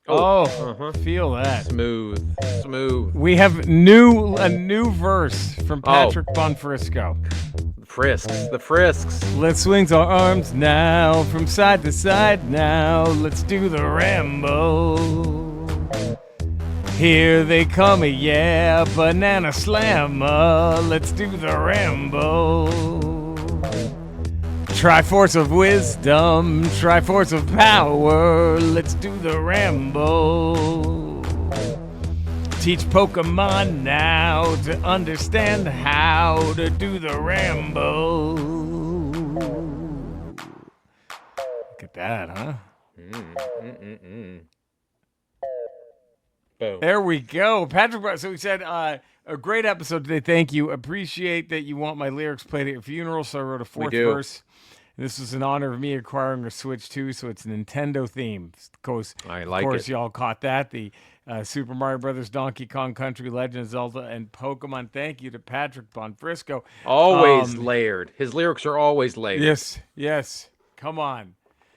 Feel that. Smooth. We have a new verse from Oh, Patrick Bonfrisco. the frisks. Let's swing our arms now from side to side now. Let's do the ramble. Here they come, yeah, banana slammer. Let's do the ramble. Triforce of wisdom, triforce of power. Let's do the ramble. Teach Pokemon now to understand how to do the ramble. Look at that, huh? Boom. There we go. Patrick, so he said, a great episode today. Thank you. Appreciate that you want my lyrics played at your funeral, so I wrote a fourth verse. This was in honor of me acquiring a Switch 2, so it's a Nintendo theme. Of course, y'all caught that. The Super Mario Brothers, Donkey Kong Country, Legend of Zelda, and Pokemon. Thank you to Patrick Bonfrisco. Always layered. His lyrics are always layered. Yes. Come on.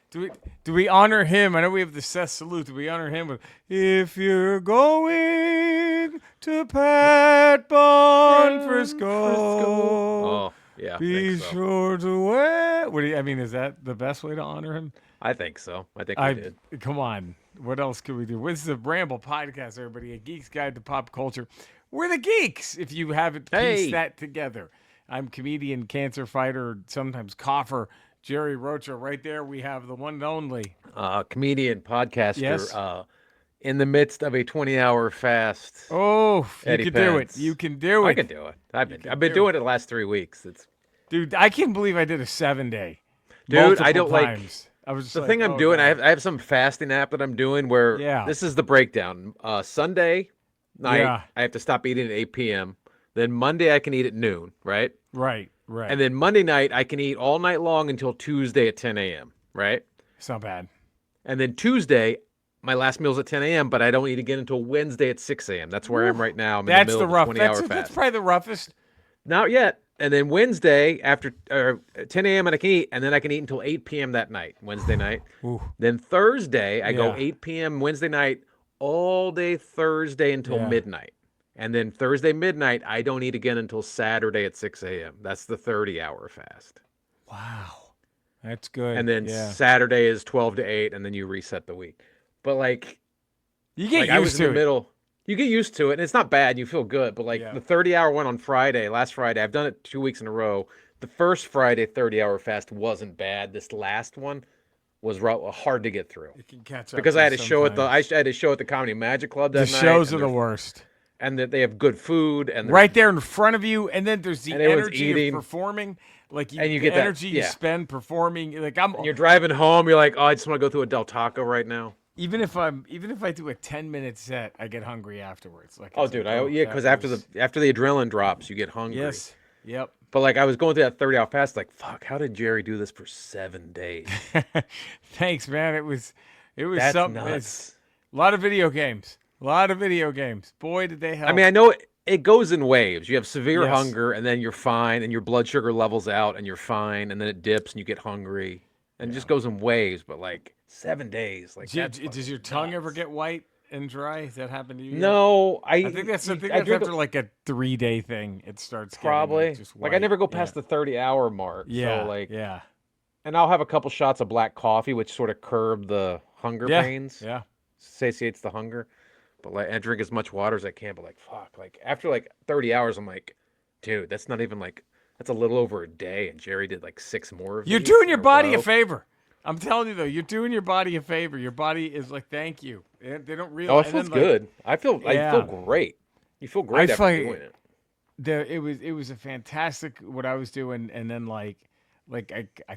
Do we honor him? I know we have the Seth salute. Do we honor him with "If you're going to Pat Bonfrisco"? Oh, yeah. Be sure to wear. Is that the best way to honor him? I think so. I think we did. Come on. What else could we do? This is a Ramble podcast, everybody. A geek's guide to pop culture. We're the geeks, if you haven't pieced that together. I'm comedian, cancer fighter, sometimes cougher, Jerry Rocha. Right there, we have the one and only. Comedian, podcaster, in the midst of a 20-hour fast. Oh, you can do it. You can do it. I can do it. I've been doing it the last 3 weeks. Dude, I can't believe I did a 7-day. Dude, I don't times. I was just the thing I'm doing. I have some fasting app that I'm doing where this is the breakdown. Sunday night, I have to stop eating at 8 p.m. Then Monday I can eat at noon, right? Right. And then Monday night I can eat all night long until Tuesday at 10 a.m., right? It's not bad. And then Tuesday, my last meal's at 10 a.m., but I don't eat again until Wednesday at 6 a.m. That's where I am right now. I'm in the middle of a 20-hour fast. That's probably the roughest. Not yet. And then Wednesday after 10 a.m. and I can eat, and then I can eat until 8 p.m. that night, Wednesday night. Ooh. Then Thursday, I go 8 p.m. Wednesday night, all day Thursday until midnight. And then Thursday midnight, I don't eat again until Saturday at 6 a.m. That's the 30-hour fast. Wow. That's good. And then Saturday is 12 to 8, and then you reset the week. But, you get used I was to in the middle. You get used to it, and it's not bad. You feel good. But, the 30-hour one on last Friday, I've done it 2 weeks in a row. The first Friday 30-hour fast wasn't bad. This last one was hard to get through. You can catch up. Because I had a show at the Comedy Magic Club that night. The shows are the worst. And that they have good food. And right there in front of you, and then there's the energy of performing. And you get that energy you spend performing. And you're driving home, you're like, oh, I just want to go through a Del Taco right now. Even if I do a 10-minute set, I get hungry afterwards. Because after the adrenaline drops, you get hungry. Yes. Yep. But I was going through that 30-hour fast, fuck, how did Jerry do this for 7 days? Thanks, man. It was That's something. Nuts. A lot of video games. Boy, did they help. I mean, I know it goes in waves. You have severe hunger, and then you're fine, and your blood sugar levels out, and you're fine, and then it dips, and you get hungry, and it just goes in waves. But 7 days, does your tongue ever get white and dry? Has that happened to you? No, I think that's after a 3-day thing. It starts probably just white. I never go past the 30-hour mark. Yeah, so and I'll have a couple shots of black coffee, which sort of curb the hunger pains. Yeah, satiates the hunger. But I drink as much water as I can. But fuck, after 30 hours, I'm like, dude, that's not even that's a little over a day. And Jerry did 6 more of these. You're doing your body a favor. I'm telling you though, you're doing your body a favor. Your body is thank you. They don't realize. Oh, it feels good. I feel great. You feel great after doing it. It was a fantastic what I was doing, and then I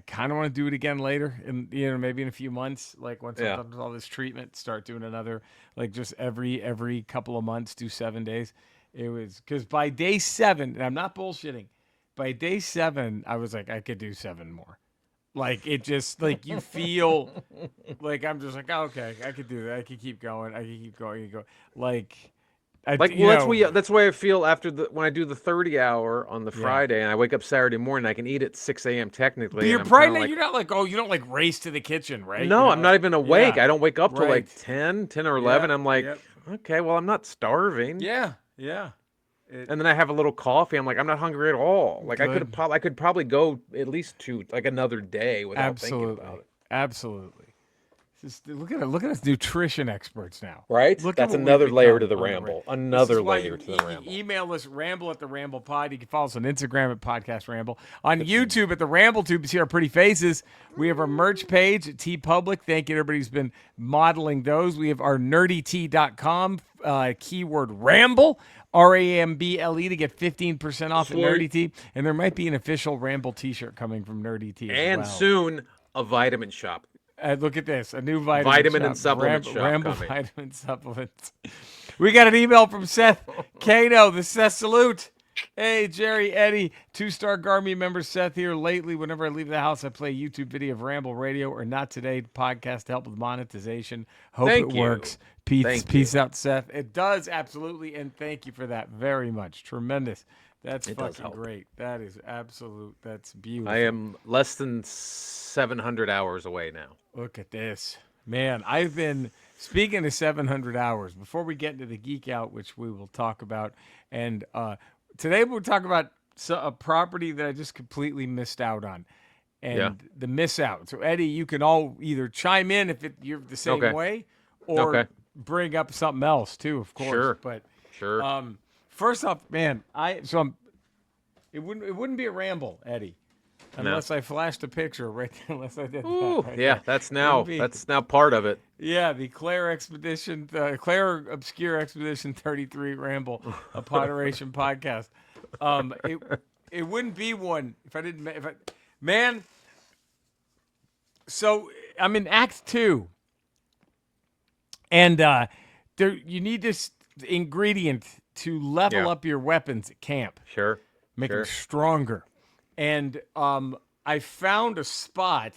kind of want to do it again later, and maybe in a few months, once I'm done with all this treatment, start doing another, just every couple of months, do 7 days. It was because by day 7, and I'm not bullshitting, by day 7, I was I could do 7 more. It just you feel I'm just okay, I could do that. I could keep going. That's why I feel after when I do the 30 hour on the Friday and I wake up Saturday morning, I can eat at 6 a.m. technically. But you're and probably not, you're not like, oh, you don't like race to the kitchen, right? No, I'm not even awake. I don't wake up till like right. 10 or 11. I'm like, okay, well, I'm not starving. Yeah. And then I have a little coffee. I'm like, I'm not hungry at all. Like I could probably go at least to like another day without thinking about it. Absolutely. Look at us nutrition experts now. Right? That's another layer to the ramble. Another layer to the ramble. Email us ramble@theramblepod. You can follow us on Instagram at Podcast Ramble. On YouTube at the RambleTube to see our pretty faces. We have our merch page at TeePublic. Thank you to everybody who's been modeling those. We have our nerdytea.com, keyword ramble. RAMBLE to get 15% off at Nerdy Tea. And there might be an official Ramble t-shirt coming from Nerdy Tea as well. Soon a vitamin shop. Look at this, a new vitamin and supplement shop Ramble coming. vitamin supplements. We got an email from Seth Kano, the Seth Salute. Hey, Jerry, Eddie, 2-star Garmy member Seth here. Lately, whenever I leave the house, I play a YouTube video of Ramble Radio or Not Today podcast to help with monetization. Hope it works. Peace out, Seth. It does, absolutely, and thank you for that very much. Tremendous. That's fucking great. That is absolute. That's beautiful. I am less than 700 hours away now. Look at this. Man, I've been, speaking of 700 hours, before we get into the Geek Out, which we will talk about, and today we'll talk about a property that I just completely missed out on, and the miss out. So, Eddie, you can all either chime in if you're the same way, or bring up something else, too, of course. Sure. But, first off, man, it wouldn't be a ramble, Eddie. Unless I flashed a picture right there, unless I did that. Right there. That's now part of it. Yeah, the Claire Expedition, Claire Obscure Expedition 33 Ramble, a Potteration podcast. It wouldn't be one if I didn't. Man, so I'm in Act 2, and you need this ingredient to level up your weapons at camp. Sure. Make them stronger. And I found a spot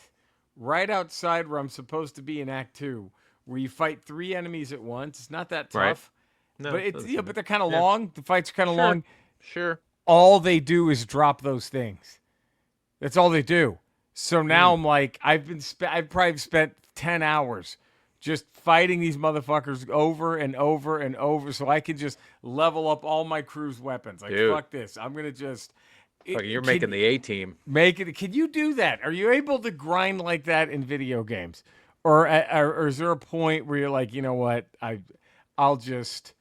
right outside where I'm supposed to be in Act 2 where you fight 3 enemies at once. It's not that tough. No, but they're kind of long. The fights are kind of long. Sure. All they do is drop those things. That's all they do. So now I'm like, I've probably spent 10 hours just fighting these motherfuckers over and over and over so I can just level up all my crew's weapons. Like, fuck this. I'm going to just... You're making the A-team. Can you do that? Are you able to grind like that in video games? Or is there a point where you're like, you know what? I'll just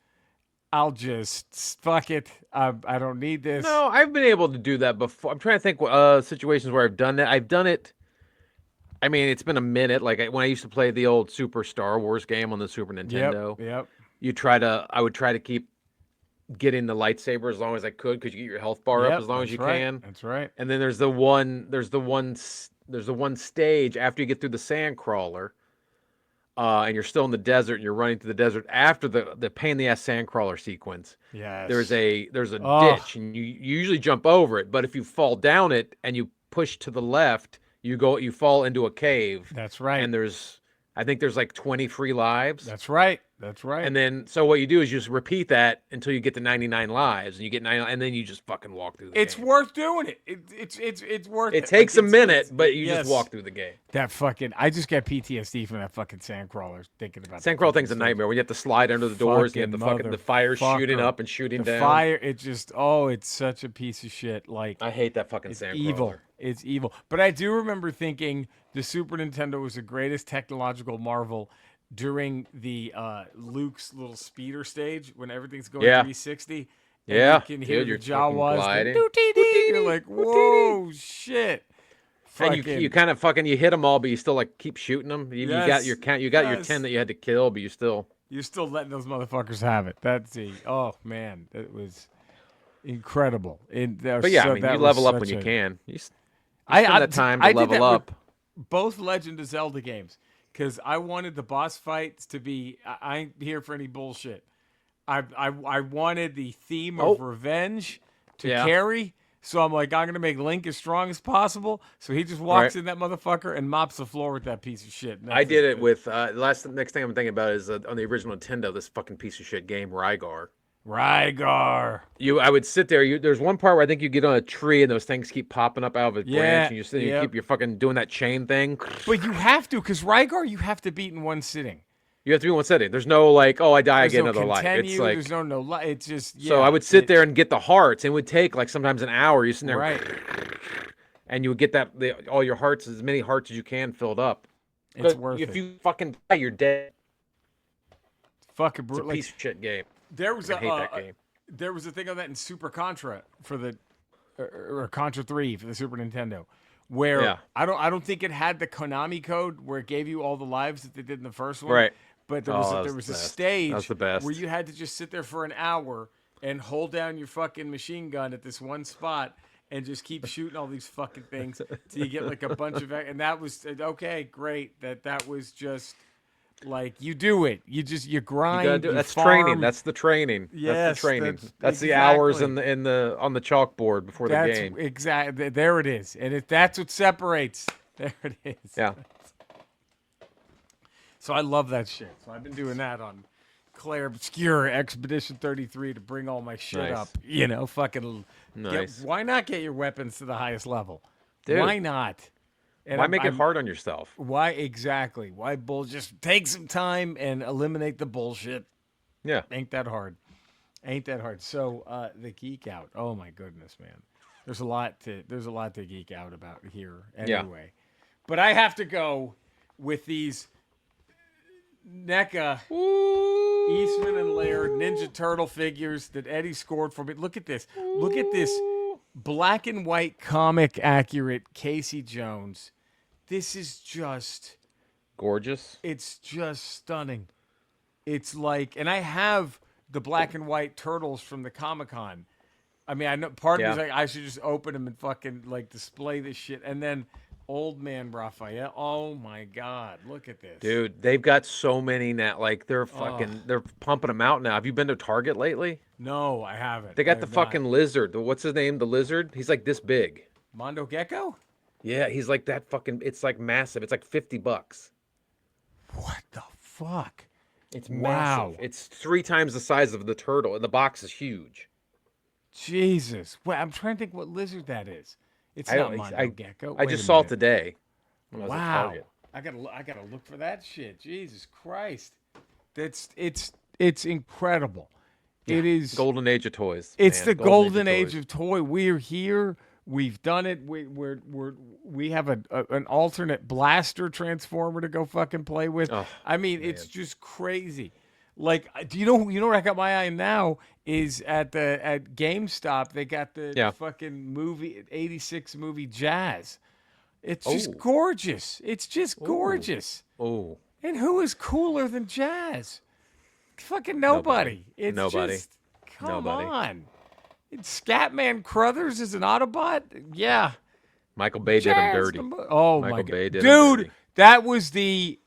fuck it. I don't need this. No, I've been able to do that before. I'm trying to think situations where I've done that. I've done it. I mean, it's been a minute. Like when I used to play the old Super Star Wars game on the Super Nintendo. Yep. I would try to keep getting the lightsaber as long as I could because you get your health bar up as long as you can. That's right. And then there's the one stage after you get through the sand crawler, and you're still in the desert and you're running through the desert after the pain in the ass sand crawler sequence. Yes. There's a ditch and you usually jump over it, but if you fall down it and you push to the left, you fall into a cave. That's right. And I think there's like 20 free lives. That's right. And then, so what you do is you just repeat that until you get to 99 lives, and you get 99, and then you just fucking walk through the game. It's worth doing it. It's worth it. It takes a minute, but you just walk through the game. I just got PTSD from that fucking sandcrawler thinking about that. Sandcrawler thing's a nightmare. When you have to slide under the doors, and you have the fire shooting up and shooting down. The fire, it's such a piece of shit. Like, I hate that fucking sandcrawler. It's evil. But I do remember thinking the Super Nintendo was the greatest technological marvel during the Luke's little speeder stage when everything's going 360. And you can hear the Jawas. You're like, whoa, shit. And you kind of you hit them all, but you still like keep shooting them. You got your count. You got your 10 that you had to kill, but you're still letting those motherfuckers have it. Oh man, that was incredible. But yeah, you level up when you can. You spend that time to level up. Both Legend of Zelda games. Because I wanted the boss fights to be, I ain't here for any bullshit. I wanted the theme of revenge to carry. So I'm like, I'm going to make Link as strong as possible. So he just walks in that motherfucker and mops the floor with that piece of shit. I did it with, next thing I'm thinking about is on the original Nintendo, this fucking piece of shit game, Rygar. Rygar. I would sit there. There's one part where I think you get on a tree and those things keep popping up out of a branch, and you keep your fucking doing that chain thing. But you have to, because Rygar you have to beat in one sitting. You have to be in one sitting. There's no like, oh, I die, I get another life. It's like there's no life. It's just So I would sit there and get the hearts. It would take like sometimes an hour. You sit there, and you would get all your hearts, as many hearts as you can, filled up. It's worth it. If you fucking die, you're dead. Fucking brutal. It's a piece of shit game. There was I hate that game. There was a thing on that in Super Contra for the or Contra 3 for the Super Nintendo, where I don't think it had the Konami code where it gave you all the lives that they did in the first one. Right. But there was a stage where you had to just sit there for an hour and hold down your fucking machine gun at this one spot and just keep shooting all these fucking things till you get like a bunch of, and that was okay, great. That was just. Like you do it, you grind. That's farm. training. That's the training. Yes, that's the training. That's exactly. the hours on the chalkboard before the game. Exactly. There it is, and that's what separates. There it is. Yeah. So I love that shit. So I've been doing that on Claire Obscure Expedition 33 to bring all my shit up. You know, fucking. Nice. Why not get your weapons to the highest level? Dude. Why not? And why make it hard on yourself? Why exactly? Why just take some time and eliminate the bullshit? Yeah, ain't that hard. So the geek out. Oh my goodness, man. There's a lot to geek out about here. Anyway, but I have to go with these NECA Eastman and Laird Ninja Turtle figures that Eddie scored for me. Look at this. Look at this black and white comic accurate Casey Jones. This is just gorgeous. It's just stunning. It's like, and I have the black and white turtles from the Comic-Con. I mean, I know part of me is like, I should just open them and fucking like display this shit. And then old man Raphael. Oh my God, look at this, dude. They've got so many now. Like they're pumping them out now. Have you been to Target lately? No, I haven't. They got the fucking lizard. What's his name? The lizard. He's like this big. Mondo Gecko. Yeah, he's like that fucking. It's like massive. It's like $50. What the fuck? It's massive. It's 3 times the size of the turtle, and the box is huge. Jesus. Wait, I'm trying to think what lizard that is. It's not Mondo Gecko. I just saw it today. Wow. I gotta look for that shit. Jesus Christ. It's incredible. Yeah. It is golden age of toys. It's the golden age of toy. We're here. We've done it. We have an alternate blaster transformer to go fucking play with. Oh, I mean, it's just crazy. Like, do you know what I got my eye on now is at GameStop. They got the fucking movie 86 movie Jazz. It's just gorgeous. It's just gorgeous. Oh. And who is cooler than Jazz? Fucking nobody. It's just come on. Scatman Crothers is an Autobot? Yeah. Michael Bay did him dirty. Oh, my God. Dude, that was the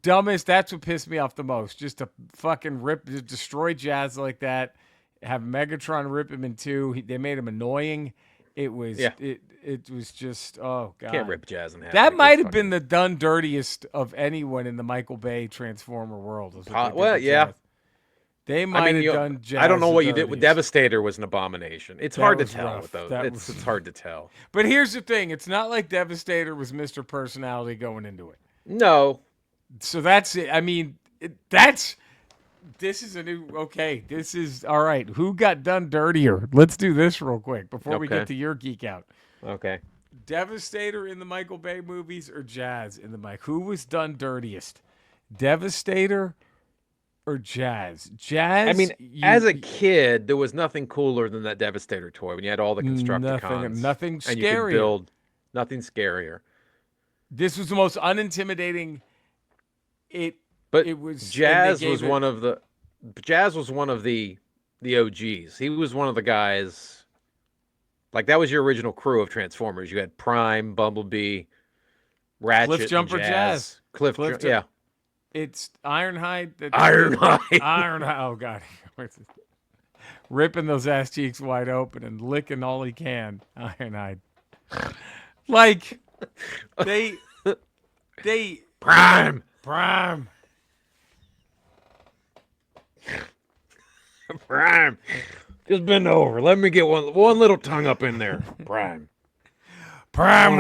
dumbest. That's what pissed me off the most. Just to fucking destroy Jazz like that. Have Megatron rip him in two. They made him annoying. It was it was just, oh, God. Can't rip Jazz in half. That might have been the done dirtiest of anyone in the Michael Bay Transformer world. Well, yeah. They might have done Jazz. I don't know what you did with Devastator was an abomination. It's hard to tell with those. It's hard to tell. But here's the thing. It's not like Devastator was Mr. Personality going into it. No. So that's it. I mean, this is a new, this is, all right. Who got done dirtier? Let's do this real quick before we get to your geek out. Okay. Devastator in the Michael Bay movies or Jazz in the Mike? Who was done dirtiest? Devastator or Jazz? Jazz. I mean, as a kid, there was nothing cooler than that Devastator toy when you had all the Constructicons. Nothing scarier. And you could build nothing scarier. This was the most unintimidating. Jazz was one of the OGs. He was one of the guys. Like, that was your original crew of Transformers. You had Prime, Bumblebee, Ratchet, Cliff Jumper Jazz. Cliff yeah. It's Ironhide. Ironhide. Oh, God. Ripping those ass cheeks wide open and licking all he can. Ironhide. Like, they Prime. Prime, just bend over. Let me get one little tongue up in there. Prime. Prime,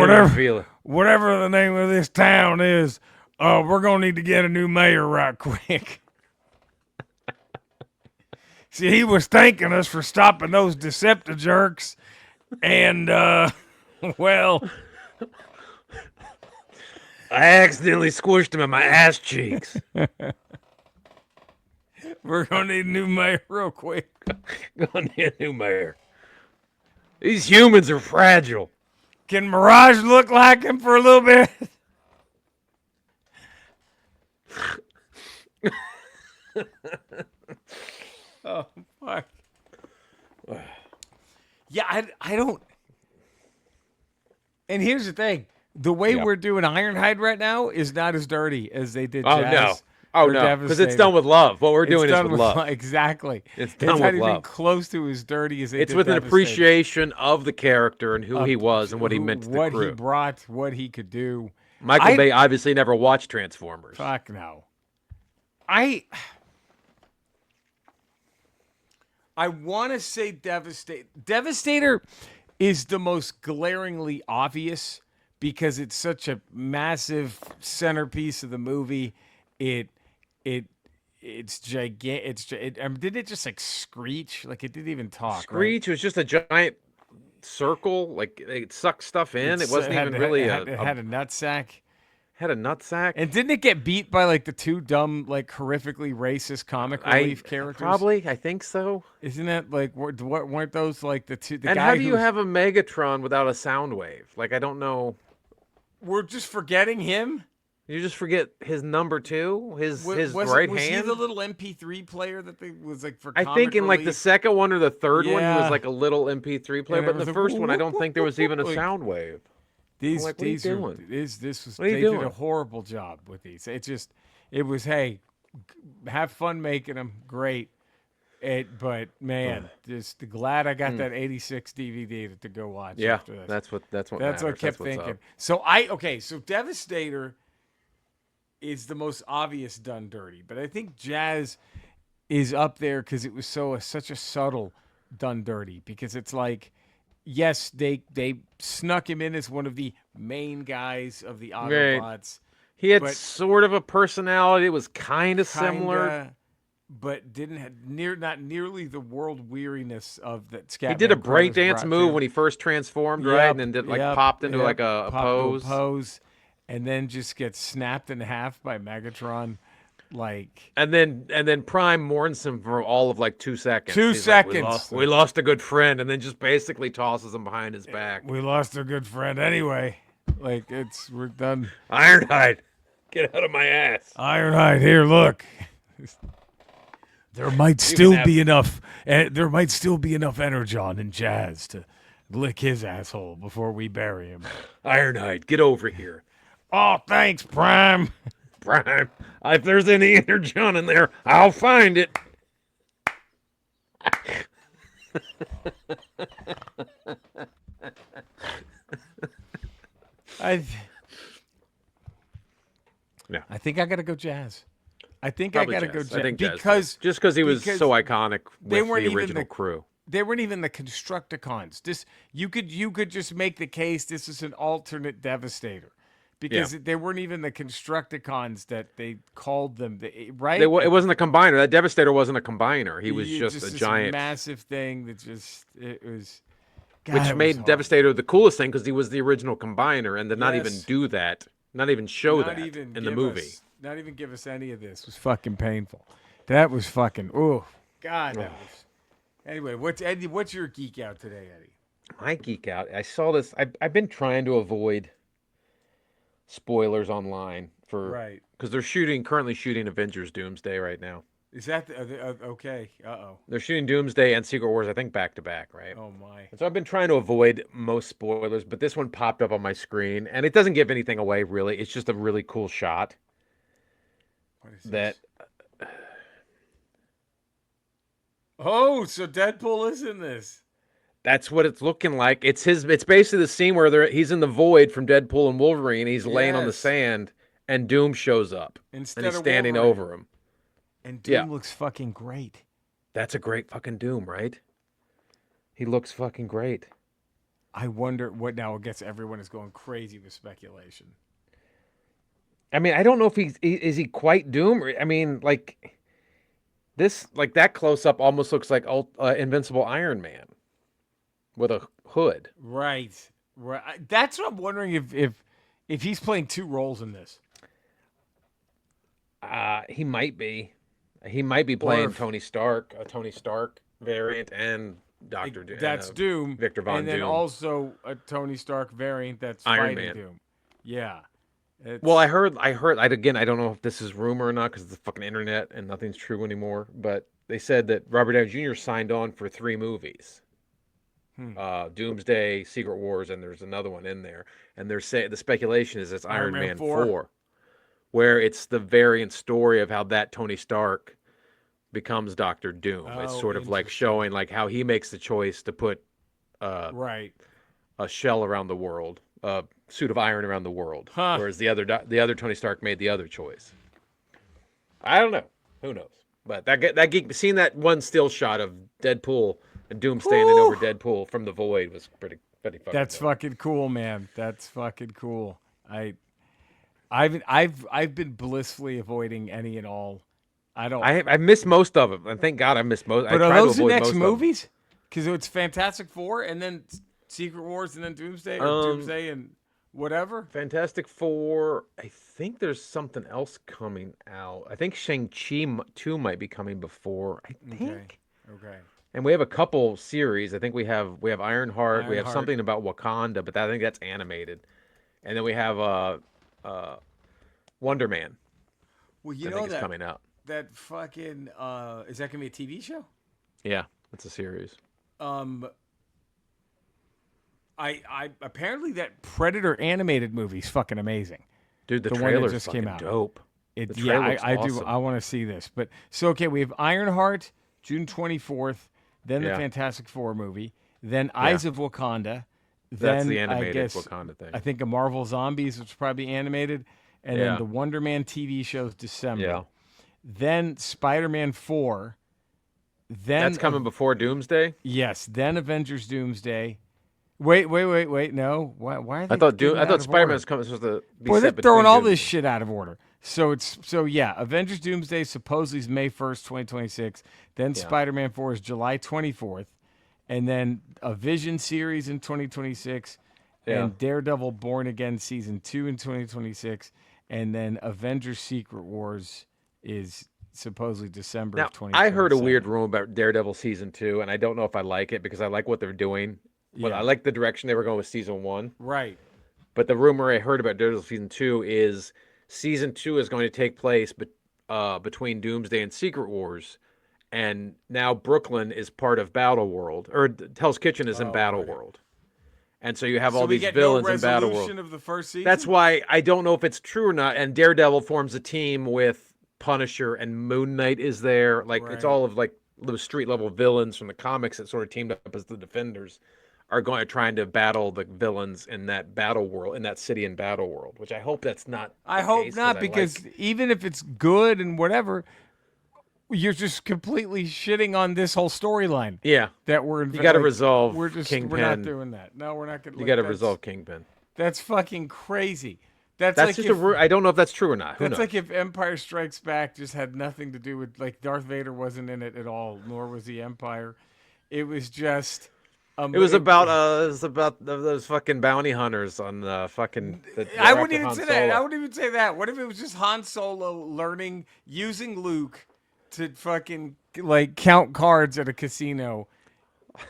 whatever the name of this town is, we're gonna need to get a new mayor right quick. See, he was thanking us for stopping those Decepti-jerks, and well, I accidentally squished him in my ass cheeks. We're gonna need a new mayor real quick. Gonna need a new mayor. These humans are fragile. Can Mirage look like him for a little bit? Oh, fuck. Yeah, I don't. And here's the thing. The way we're doing Ironhide right now is not as dirty as they did Jazz. Oh, no. Because it's done with love. What we're doing is with love. Exactly. It's done with love. It's not even close to as dirty as they did. It's with an appreciation of the character and who he was and what he meant to the crew. What he brought, what he could do. Michael Bay obviously never watched Transformers. Fuck no. I want to say Devastator is the most glaringly obvious because it's such a massive centerpiece of the movie. It's gigantic. Didn't it just like screech? Like it didn't even talk. Screech was just a giant circle. Like it sucked stuff in. It wasn't even really it had a nutsack. Had a nutsack. And didn't it get beat by like the two dumb, like horrifically racist comic relief characters? Probably, I think so. Isn't that like weren't those like the two? And how do you have a Megatron without a sound wave? Like I don't know. We're just forgetting him. You just forget his number two, his right hand. Was he the little MP3 player that they was like for? I think in relief? like the second one or the third one, he was like a little MP3 player. But in the first one, I don't think there was even a sound wave. These what are you doing? They did a horrible job with these. It was hey, have fun making them, great. But man, just glad I got that '86 DVD to go watch. Yeah, after this. that's what I kept thinking. Up. So so Devastator is the most obvious done dirty, but I think Jazz is up there because it was such a subtle done dirty because it's like. Yes, they snuck him in as one of the main guys of the Autobots. Right. He had sort of a personality. It was kind of similar, but didn't have not nearly the world weariness of that. He did a breakdance move when he first transformed, right? And then did popped into like a pose, and then just gets snapped in half by Megatron. And then Prime mourns him for all of like 2 seconds. He's seconds. Like, we lost a good friend, and then just basically tosses him behind his back. We lost a good friend anyway. We're done. Ironhide, get out of my ass. Ironhide, here, look. There might still be enough. There might still be enough energon in Jazz to lick his asshole before we bury him. Ironhide, get over here. Oh, thanks, Prime. Prime. If there's any energon in there, I'll find it. I think I gotta go Jazz. I think Probably I gotta Jazz. go Jazz. I think because he was so iconic with the original crew. They weren't even the Constructicons. You could just make the case this is an alternate Devastator. Because they weren't even the Constructicons that they called them, right? It wasn't a combiner. That Devastator wasn't a combiner. He was just a giant, massive thing that it was. God, which made Devastator the coolest thing because he was the original combiner, and to not even do that, not even show that in the movie, not even give us any of this was fucking painful. That was fucking God. That was. Anyway, what's your geek out today, Eddie? My geek out. I saw this. I've been trying to avoid spoilers online because they're currently shooting Avengers Doomsday right now. Is that okay? They're shooting Doomsday and Secret Wars, I think, back to back, right? Oh my! And so I've been trying to avoid most spoilers, but this one popped up on my screen, and it doesn't give anything away really. It's just a really cool shot. What is this? Oh, so Deadpool is in this. That's what it's looking like. It's basically the scene where he's in the void from Deadpool and Wolverine. He's laying on the sand, and Doom shows up. And he's standing over him. And Doom looks fucking great. That's a great fucking Doom, right? He looks fucking great. I wonder what now. I guess everyone is going crazy with speculation. I mean, I don't know if is he quite Doom. I mean, like this, like that close up almost looks like Invincible Iron Man with a hood. Right. Right. That's what I'm wondering if he's playing two roles in this. He might be. He might be playing Tony Stark, a Tony Stark variant, and Doctor Doom. That's Doom. Victor Von Doom. And then also a Tony Stark variant that's Iron fighting Man. Doom. Yeah. Well, I heard. Again, I don't know if this is rumor or not because it's the fucking internet and nothing's true anymore. But they said that Robert Downey Jr. signed on for 3 movies. Doomsday, Secret Wars, and there's another one in there. And they're saying the speculation is it's Iron Man 4, where it's the variant story of how that Tony Stark becomes Doctor Doom. It's sort of like showing like how he makes the choice to put a shell around the world, a suit of iron around the world, whereas the other Tony Stark made the other choice. I don't know. Who knows? But that geek seeing that one still shot of Deadpool and Doom standing over Deadpool from the void was pretty fucking. That's dope. Fucking cool, man. That's fucking cool. I've been blissfully avoiding any and all. I missed most of them, and thank God I missed most. But are those the next movies? Because it's Fantastic Four, and then Secret Wars, and then Doomsday, or Doomsday, and whatever. Fantastic Four. I think there's something else coming out. I think Shang-Chi 2 might be coming before. I think. Okay. And we have a couple series. I think we have Ironheart. We have something about Wakanda, but I think that's animated. And then we have Wonder Man. Well, you know that's coming out. That fucking is that gonna be a TV show? Yeah, it's a series. I apparently that Predator animated movie is fucking amazing. Dude, the trailer just came out. Dope. I do. I want to see this. But so okay, we have Ironheart, June 24th. Then the Fantastic Four movie. Then Eyes of Wakanda. That's the animated Wakanda thing. I think a Marvel Zombies, which is probably animated, and then the Wonder Man TV show's December. Yeah. Then Spider-Man 4. Then that's coming before Doomsday. Yes. Then Avengers Doomsday. Wait. No. Why are they? I thought Spider-Man was supposed to be. Boy, they're throwing all this shit out of order. So Avengers Doomsday supposedly is May 1st, 2026. Then Spider-Man 4 is July 24th, and then a Vision series in 2026, and Daredevil Born Again season 2 in 2026, and then Avengers Secret Wars is supposedly December of 2027. I heard a weird rumor about Daredevil season 2, and I don't know if I like it because I like what they're doing. But I like the direction they were going with season 1. Right. But the rumor I heard about Daredevil season 2 is season 2 is going to take place between Doomsday and Secret Wars, and now Brooklyn is part of Battle World, or Hell's Kitchen is in Battle World, and so you have all these villains in Battle World. Of the first season? That's why I don't know if it's true or not. And Daredevil forms a team with Punisher, and Moon Knight is there. Like it's all of like the street level villains from the comics that sort of teamed up as the Defenders are trying to battle the villains in that Battle World, in that city in Battle World, which I hope that's not. I hope not, because even if it's good and whatever, you're just completely shitting on this whole storyline. Yeah, that you got to resolve. Kingpin. We're not doing that. No, we're not going to. You got to resolve Kingpin. That's fucking crazy. That's like just I don't know if that's true or not. That's like if Empire Strikes Back just had nothing to do with, like, Darth Vader wasn't in it at all, nor was the Empire. It was just. It was about those fucking bounty hunters on the fucking. I wouldn't even say that. I wouldn't even say that. What if it was just Han Solo using Luke to fucking like count cards at a casino,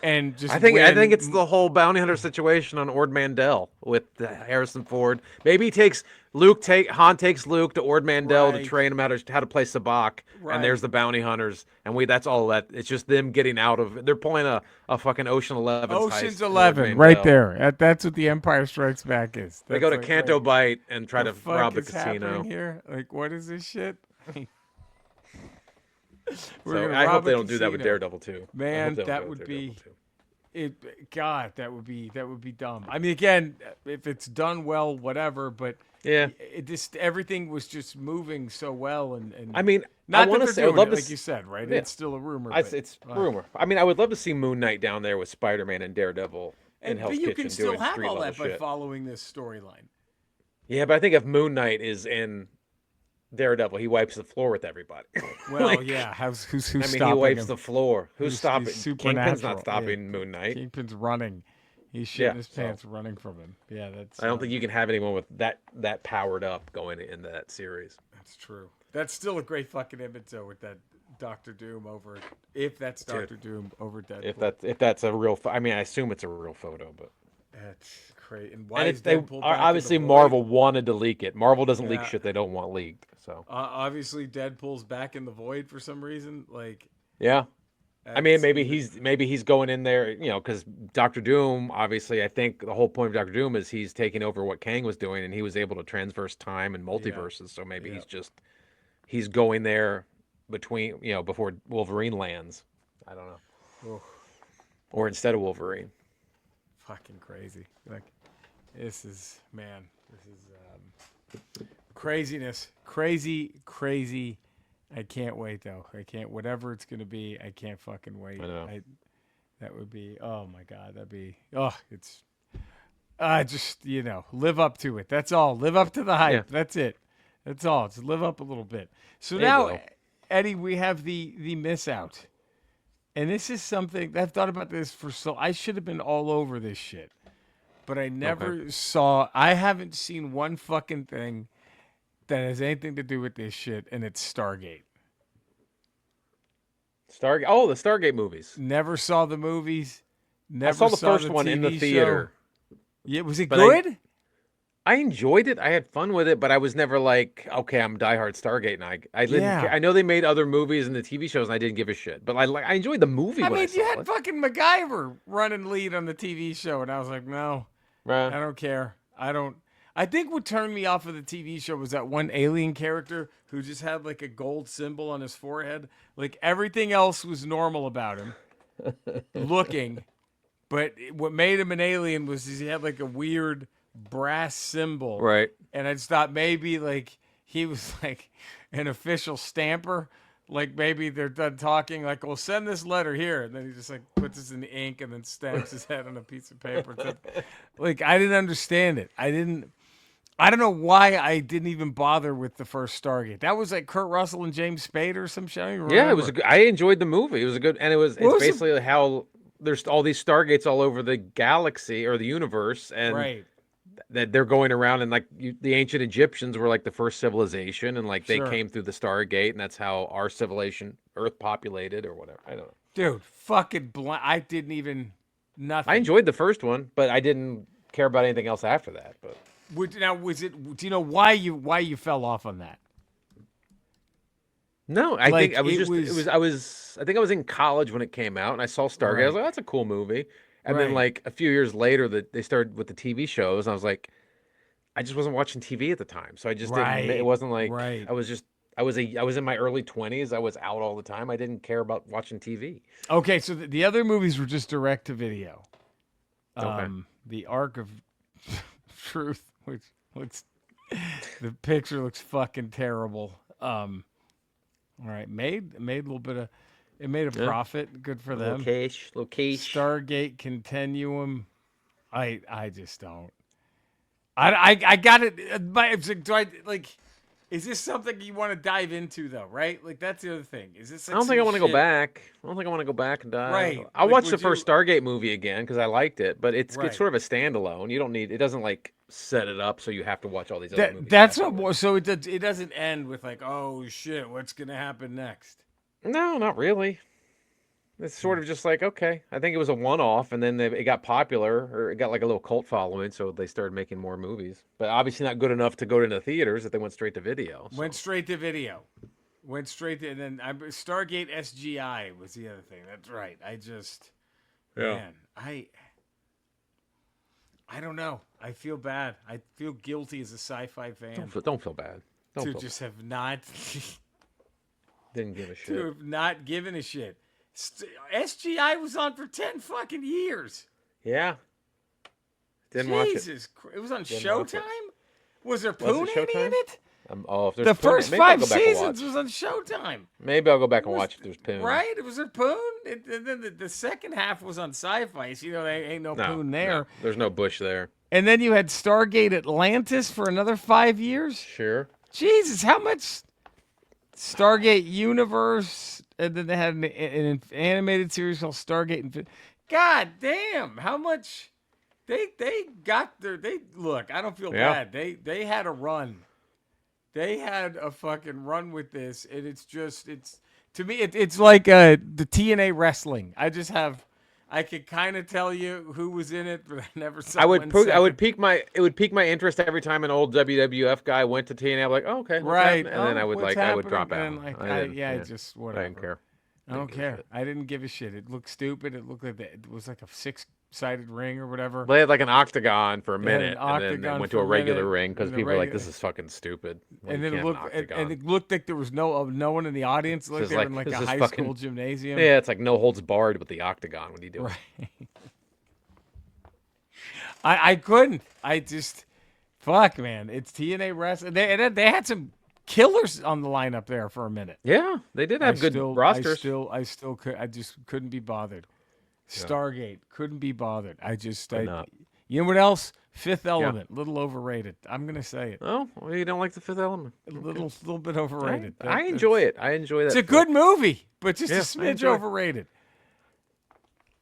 and just. I think it's the whole bounty hunter situation on Ord Mantell with Harrison Ford. Maybe Han takes Luke to Ord Mantell to train him how to play sabacc, and there's the bounty hunters, and that's all that. It's just them getting out of. They're pulling a fucking Ocean's 11 right there. That's what the Empire Strikes Back is. They go to Canto Bight and try to rob the casino. Here, like, what is this shit? So I hope they don't do that with Daredevil too. Man, that would be. God, that would be dumb. I mean, again, if it's done well, whatever. But everything was just moving so well, and I mean, Not that want to they're say, I would doing love it, to. like you said, right? Yeah, It's still a rumor. But, it's rumor. I mean, I would love to see Moon Knight down there with Spider-Man and Daredevil in but Hell's you can Kitchen still doing have street all level that by shit. following this storyline. Yeah, but I think if Moon Knight is in Daredevil, he wipes the floor with everybody. Well, Like, yeah. Who's I mean, stopping he wipes him? the floor. Who's He's stopping? Kingpin's not supernatural. Yeah, stopping Moon Knight. Kingpin's running. He's shitting Yeah, his so pants running from him. Yeah, that's. I don't think you can have anyone with that powered up going into that series. That's true. That's still a great fucking image though, with that Doctor Doom over. If that's Doctor Doom over Deadpool. If that's a real, I mean, I assume it's a real photo, but That's great. And why and is if they Deadpool are back obviously in the Marvel void? wanted to leak it. Marvel doesn't leak Yeah. shit they don't want leaked. So Obviously, Deadpool's back in the void for some reason. Like, yeah, I mean, maybe even- he's going in there, because Doctor Doom. Obviously, I think the whole point of Doctor Doom is he's taking over what Kang was doing, and he was able to transverse time and multiverses. So maybe he's going there between before Wolverine lands. I don't know, Oof, or instead of Wolverine. fucking crazy. Like, this is craziness. Crazy. I can't wait though. I can't. Whatever it's gonna be, I can't fucking wait. I know. That would be. Oh my god. That'd be. Oh, it's. Just live up to it. That's all. Live up to the hype. Yeah. That's it. That's all. Just live up a little bit. So They now, will. Eddie, we have the miss out, and this is something I've thought about this for I should have been all over this shit, but I never saw. I haven't seen one fucking thing that has anything to do with this shit, and it's Stargate. Stargate. Oh, the Stargate movies. Never saw the movies. Never I saw the first one in the TV theater. show. Yeah, was it But good? I enjoyed it. I had fun with it, but I was never like, okay, I'm diehard Stargate, and I didn't. Yeah. I know they made other movies and the TV shows, and I didn't give a shit. But I enjoyed the movie. I when mean, I you saw had it. fucking MacGyver running lead on the TV show, and I was like, no, Right. I don't care. I don't. I think what turned me off of the TV show was that one alien character who just had like a gold symbol on his forehead. Like everything else was normal about him, looking, but what made him an alien was he had like a weird brass symbol. Right. And I just thought maybe like he was like an official stamper. Like maybe they're done talking, like, well, send this letter here. And then he just like puts this in the ink and then stamps his head on a piece of paper. Like, I didn't understand it. I don't know why I didn't even bother with the first Stargate. That was like Kurt Russell and James Spader or some shit. I don't even Yeah, remember. it was. I enjoyed the movie. It was a good, and it's was it? basically how there's all these Stargates all over the galaxy or the universe, and Right. that they're going around, and like the ancient Egyptians were like the first civilization, and like they Sure. came through the Stargate, and that's how our civilization, Earth, populated or whatever. I don't know. Dude, fucking I didn't even nothing. I enjoyed the first one, but I didn't care about anything else after that. But Now was it? Do you know why you fell off on that? no, I Like, think I was it just was- I think I was in college when it came out, and I saw Stargate. I was Right. like, that's a cool movie. And then Right. like a few years later, that they started with the TV shows, and I was like, I just wasn't watching TV at the time, so I just didn't. Right, It wasn't like right. I was in my early 20s. I was out all the time. I didn't care about watching TV. Okay, so the other movies were just direct to video. Okay. The Ark of Truth, which looks, the picture looks fucking terrible. All right, made a little bit of, it made a Yeah. profit. Good for them. Location. Stargate Continuum. I just don't. I got it. But do I like? Is this something you want to dive into though? Right? Like that's the other thing. Is this? I don't think I want to go back. I don't think I want to go back and dive. Right. I'll Like, watch the would first Stargate movie again because I liked it, but it's Right. sort of a standalone. You don't need. It doesn't like set it up so you have to watch all these other movies. That's afterwards. what. So it doesn't end with like, oh shit, what's gonna happen next? No, not really. It's sort of just like, okay, I think it was a one-off, and then it got popular, or it got like a little cult following, so they started making more movies. But obviously not good enough to go into theaters if they went straight to video. So. Went straight to video. Went straight to, and then Stargate SGI was the other thing. That's right. Man, I don't know. I feel bad. I feel guilty as a sci-fi fan Don't feel bad. Don't to feel just have not Didn't give a shit. to have not given a shit. SGI was on for 10 fucking years. Yeah. Didn't watch it. Jesus Christ. It was on Didn't watch it. Showtime? Was there Was it Poon Annie in Showtime? it? Oh, if there's The Poon, first maybe I'll 5 go back and seasons watch. was on Showtime. Maybe I'll go back It and was, watch if there's Poon. right? It was a Poon. And then the second half was on Sci-Fi. So, there ain't no Poon there. No, there's no Bush there. And then you had Stargate Atlantis for another 5 years. Sure. Jesus, how much Stargate Universe, and then they had an animated series called Stargate. God damn, how much they got their look. I don't feel bad. They had a run. They had a fucking run with this, and it's to me it's like the TNA wrestling. I could kind of tell you who was in it, but I never saw. It would pique my interest every time an old WWF guy went to TNA. I'm like, oh, okay, right, and then I would drop out. Just whatever. I didn't care. I don't care. I didn't give a shit. It looked stupid. It looked like it was like a 6-sided ring or whatever. They had like an octagon for a minute, and then they went to a regular ring because people were like, "This is fucking stupid." And then it looked like there was no one in the audience. Like they were in like a high school gymnasium. Yeah, it's like no holds barred with the octagon when you do it. Right. I couldn't. I just fuck, man. It's TNA wrestling. They had some killers on the lineup there for a minute. Yeah, they did have good rosters. I just couldn't be bothered. Stargate, couldn't be bothered. You know what else? Fifth Element, little overrated. I'm gonna say it. Oh, well, you don't like the Fifth Element? A little bit overrated. I enjoy it. I enjoy that. It's a good movie, but just a smidge overrated.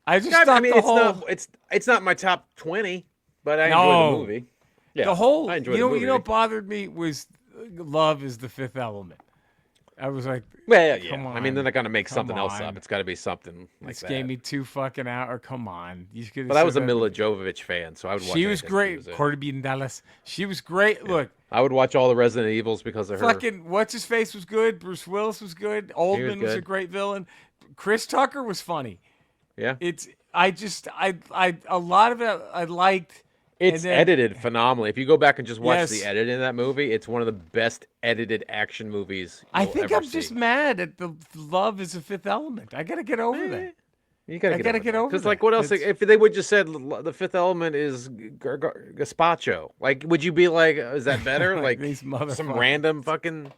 I just thought it's not my top 20, but I enjoy the movie. Yeah, I enjoy the movie. You know what bothered me was Love is the Fifth Element. I was like, well, yeah. Come on, I mean, they're not going to make something else up. It's got to be something like that. Gave me 2 fucking hours. Come on. But I was a Mila Jovovich fan, so I would watch. She was great. Corey B. Dallas. She was great. Yeah. Look, I would watch all the Resident Evils because of her. Fucking what's his face was good. Bruce Willis was good. Oldman was a great villain. Chris Tucker was funny. Yeah. A lot of it I liked. It's edited phenomenally. If you go back and just watch the edit in that movie, it's one of the best edited action movies I think I'm just mad at the Love is a Fifth Element. I got to get over that. You gotta get over because, like, what else? If they would just said the Fifth Element is gazpacho, like, would you be like, is that better? Like some random fucking.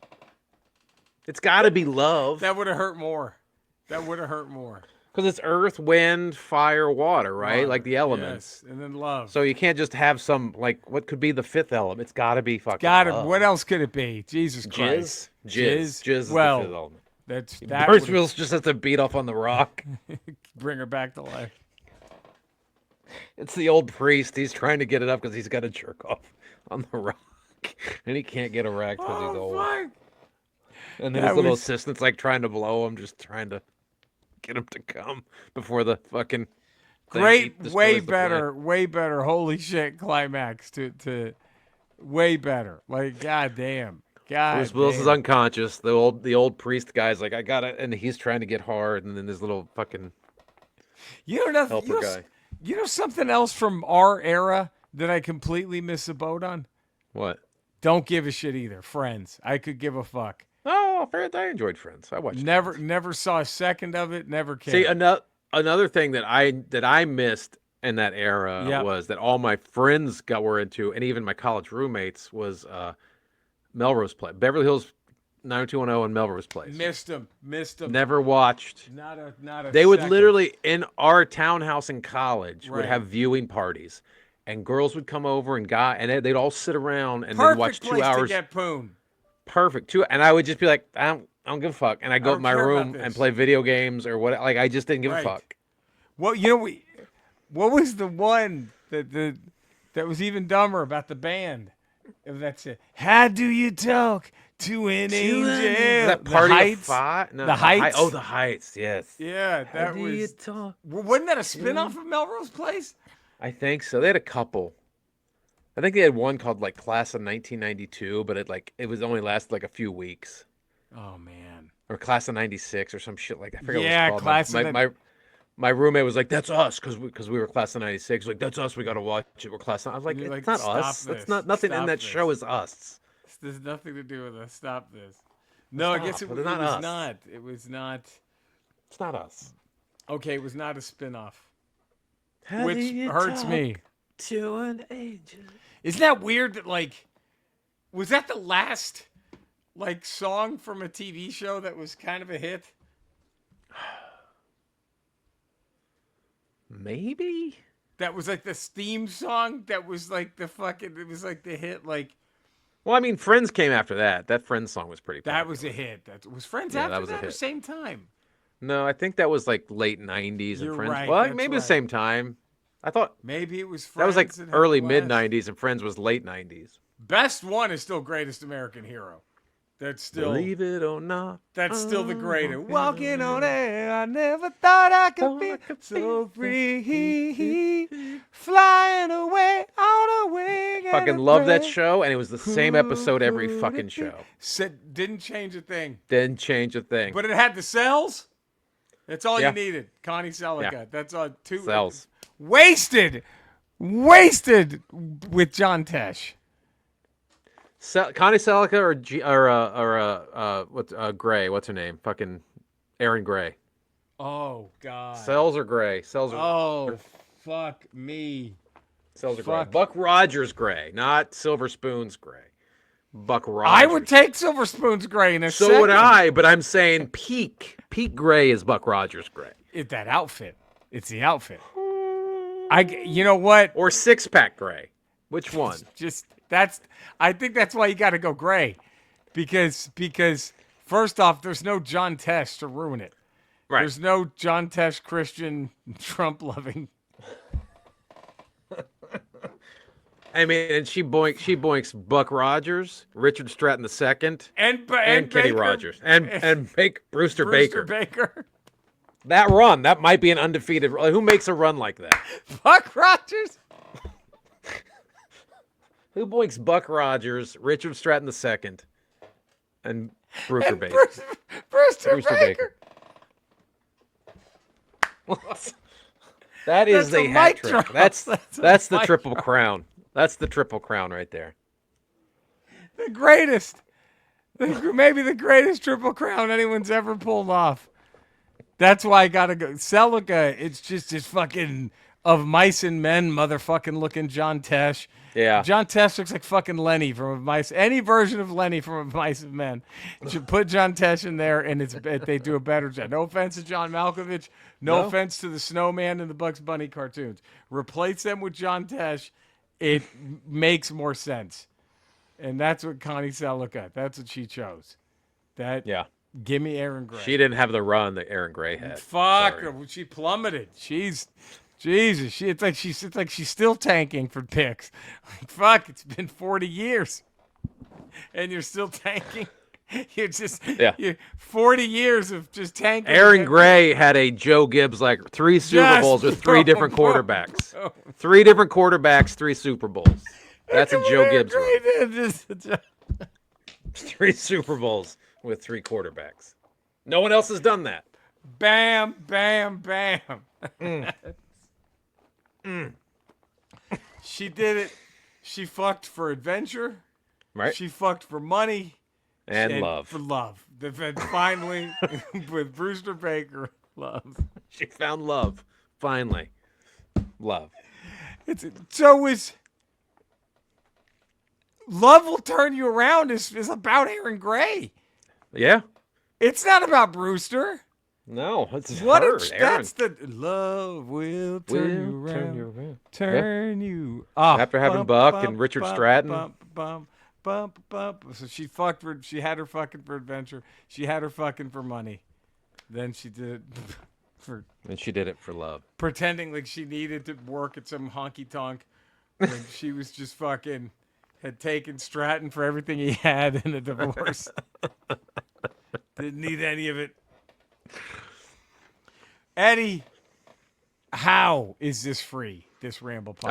It's got to be love. That would have hurt more. Because it's earth, wind, fire, water, right? Water, like the elements. Yes, and then love. So you can't just have some, like, what could be the fifth element? It's got to be fucking love. What else could it be? Jesus Christ. Jizz is the fifth element. Bruce Willis just has to beat off on the rock. Bring her back to life. It's the old priest. He's trying to get it up because he's got to jerk off on the rock. And he can't get erect because he's old. Fuck. And then his little assistant's like trying to blow him, just trying to get him to come before the fucking way better holy shit climax to way better, like goddamn. Bruce Willis is unconscious. The old priest guy's like, I got it, and he's trying to get hard, and then this little fucking helper guy. You know something else from our era that I completely miss the boat on? What? Don't give a shit either. Friends. I could give a fuck. Oh, I enjoyed Friends. I watched. Never saw a second of it. Never cared. See, another thing that I missed in that era was that all my friends were into, and even my college roommates, was Melrose Place, Beverly Hills 90210 and Melrose Place. Missed them. Never watched. Not a. They would literally, in our townhouse in college, would have viewing parties, and girls would come over and they'd all sit around and then watch 2 hours. To get poon. Perfect. And I would just be like, I don't give a fuck, and I go to my room and play video games or what. Like, I just didn't give a fuck. Well, you know, what was the one that was even dumber about the band? That's it. How do you talk to an angel? That Party of Five? No, the Heights. The Heights. Yes. Yeah, that was. Do you talk? Wasn't that a spinoff of Melrose Place? I think so. They had a couple. I think they had one called like Class of 1992, but it was only lasted like a few weeks. Oh man. Or Class of 96 or some shit like that. I forget what it was called. My roommate was like, "That's us," because we were Class of 96. Like, that's us. We got to watch it. We're Class of... I was like, it's not us. That's not nothing in that show is us. There's nothing to do with us. Stop this. No, I guess it was not. It was not. It's not us. Okay, it was not a spinoff. Which hurts me. To an angel. Isn't that weird that, like, was that the last like song from a TV show that was kind of a hit? Maybe. That was like the theme song. That was like the fucking. It was like the hit. Like. Well, I mean, Friends came after that. That Friends song was pretty popular. That was a hit. That was Friends Yeah, after that was a that or hit. same time. No, I think that was like late '90s and You're Friends. right. Well, That's maybe right. the same time. I thought maybe it was Friends. that was like and early Head mid West. '90s and Friends was late '90s. Best one is still Greatest American Hero. That's still. Believe it or not. That's still the greatest. Walking on air, I never thought I could be so free. Flying away on a wing. Fucking love that show, and it was the same episode every fucking show. Didn't change a thing. Didn't change a thing. But it had the cells. That's all Yeah. you needed. Connie Selica. Yeah. That's all. Two Cells. Wasted with John Tesh. Connie Selica or Gray? What's her name? Fucking Erin Gray. Oh God. Cells are Gray. Cells are. Oh, fuck me. Cells are Gray. Buck Rogers Gray, not Silver Spoon's Gray. Buck Rogers. I would take Silver Spoon's Gray in a second. So would I, but I'm saying peak Gray is Buck Rogers Gray. It's that outfit. It's the outfit. You know what? Or Six Pack Gray. Which one? I think that's why you got to go Gray, because first off, there's no John Tesh to ruin it. Right. There's no John Tesh Christian Trump loving. I mean, and she boinks Buck Rogers, Richard Stratton II, and Kenny Baker, Rogers, and Brewster Baker. That run, that might be an undefeated. Who makes a run like that? Buck Rogers. Who boinks Buck Rogers, Richard Stratton II, and Brewster Baker? Brewster Baker. That is That's the a hat mic trick. drop. That's the mic triple drop. crown. That's the triple crown right there. The greatest. Maybe the greatest triple crown anyone's ever pulled off. That's why I gotta go. Celica, it's just this fucking of mice and men, motherfucking looking John Tesh. Yeah. John Tesh looks like fucking Lenny from Mice. Any version of Lenny from Mice and Men. You should put John Tesh in there, and they do a better job. No offense to John Malkovich. No offense to the Snowman and the Bugs Bunny cartoons. Replace them with John Tesh. It makes more sense. And that's what Connie Selica. That's what she chose. Give me Erin Gray. She didn't have the run that Erin Gray had. Fuck her. She plummeted. Jesus. It's like she's still tanking for picks. Like, fuck, it's been 40 years. And you're still tanking. You're just 40 years of just tanking. Erin Gray had a Joe Gibbs like 3 Super Bowls with 3 different quarterbacks. 3 different quarterbacks, 3 Super Bowls. That's a Joe Gibbs run. 3 Super Bowls with 3 quarterbacks. No one else has done that. Bam, bam, bam. She did it. She fucked for adventure. Right. She fucked for money. And love. For love. Then finally, with Brewster Baker, love. She found love. Finally. Love. Love Will Turn You Around is about Erin Gray. Yeah. It's not about Brewster. No, it's What her, that's the love will turn you around. Turn you off. After having Buck and Richard Stratton. So she fucked for. She had her fucking for adventure. She had her fucking for money. Then she did it for. And she did it for love. Pretending like she needed to work at some honky tonk when she was just fucking had taken Stratton for everything he had in a divorce. Didn't need any of it. Eddie, how is this free? This Ramble podcast?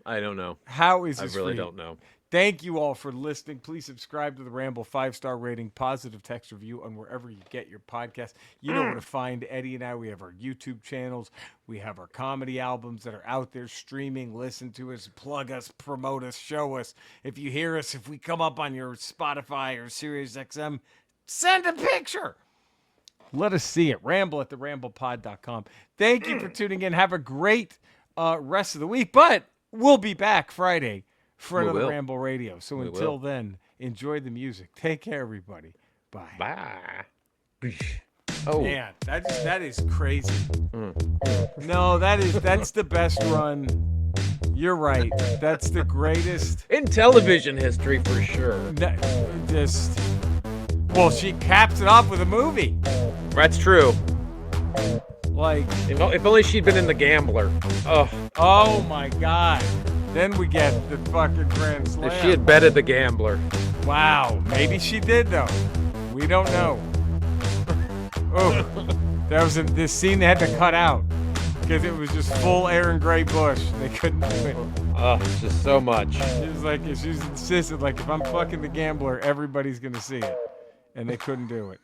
I don't know. How is this free? I really free? don't know. Thank you all for listening. Please subscribe to the Ramble 5-star rating, positive text review on wherever you get your podcast. You know where to find Eddie and I. We have our YouTube channels. We have our comedy albums that are out there streaming. Listen to us, plug us, promote us, show us. If you hear us, if we come up on your Spotify or SiriusXM, send a picture. Let us see it. Ramble at theramblepod.com. Thank you for tuning in. Have a great rest of the week. But we'll be back Friday for another Ramble Radio. So until then, Enjoy the music. Take care, everybody. Bye. Bye. Oh man, that is crazy. No, that's the best run. You're right. That's the greatest in television history for sure. Well, she caps it off with a movie. That's true. Like, if only she'd been in The Gambler. Oh my God. Then we get the fucking Grand Slam. If she had betted The Gambler. Wow. Maybe she did though. We don't know. Oh, that was this scene they had to cut out because it was just full Erin Gray Bush. They couldn't do it. It's just so much. She was like, she's insisted, like, if I'm fucking The Gambler, everybody's gonna see it, and they couldn't do it.